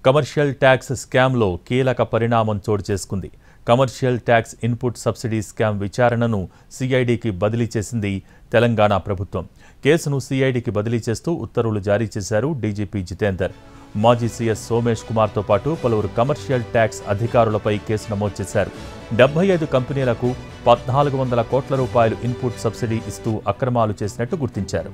Commercial tax స్కామ్లో కీలక పరిణామం చోటు చేసుకుంది. Commercial tax input subsidy scam విచారణను సిఐడికి బదిలీ చేసింది తెలంగాణ ప్రభుత్వం. కేసును సిఐడికి బదిలీ చేస్తూ ఉత్తర్వులు జారీ చేశారు డీజీపీ జితేందర్. మాజీ సీఎస్ సోమేష్ కుమార్తో పాటు పలువురు కమర్షియల్ ట్యాక్స్ అధికారులపై కేసు నమోదు చేశారు. 75 కంపెనీలకు 1,400 కోట్ల రూపాయలు ఇన్పుట్ సబ్సిడీ ఇస్తూ అక్రమాలు చేసినట్టు గుర్తించారు.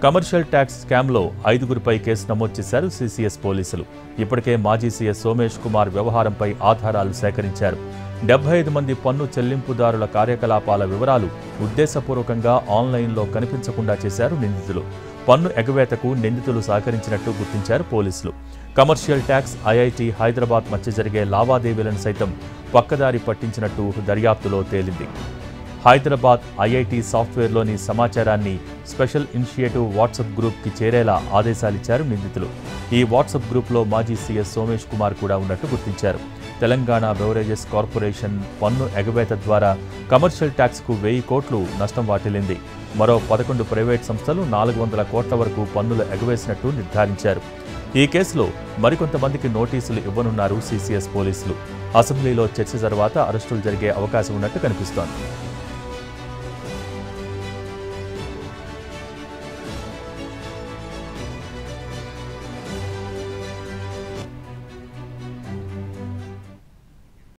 కమర్షియల్ ట్యాక్స్ స్కామ్లో 5గురిపై కేసు నమోదు చేశారు సిసిఎస్ పోలీసులు. ఇప్పటికే మాజీ సీఎస్ సోమేష్ కుమార్ వ్యవహారంపై ఆధారాలు సేకరించారు. 75 మంది పన్ను చెల్లింపుదారుల కార్యకలాపాల వివరాలు ఉద్దేశపూర్వకంగా ఆన్లైన్లో కనిపించకుండా చేశారు నిందితులు. పన్ను ఎగవేతకు నిందితులు సహకరించినట్టు గుర్తించారు పోలీసులు. కమర్షియల్ ట్యాక్స్ ఐఐటి హైదరాబాద్ మధ్య జరిగే లావాదేవీలను సైతం పక్కదారి పట్టించినట్టు దర్యాప్తులో తేలింది. హైదరాబాద్ ఐఐటి సాఫ్ట్వేర్లోని సమాచారాన్ని స్పెషల్ ఇనిషియేటివ్ వాట్సాప్ గ్రూప్కి చేరేలా ఆదేశాలిచ్చారు నిందితులు. ఈ వాట్సాప్ గ్రూప్లో మాజీ సీఎస్ సోమేష్ కుమార్ కూడా ఉన్నట్టు గుర్తించారు. తెలంగాణ బెవరేజెస్ కార్పొరేషన్ పన్ను ఎగవేత ద్వారా కమర్షియల్ ట్యాక్స్కు 1000 కోట్లు నష్టం వాటిల్లింది. మరో 11 ప్రైవేట్ సంస్థలు 400 కోట్ల వరకు పన్నులు ఎగవేసినట్టు నిర్ధారించారు. ఈ కేసులో మరికొంతమందికి నోటీసులు ఇవ్వనున్నారు సిసిఎస్ పోలీసులు. అసెంబ్లీలో చర్చ తర్వాత అరెస్టులు జరిగే అవకాశం ఉన్నట్టు కనిపిస్తోంది.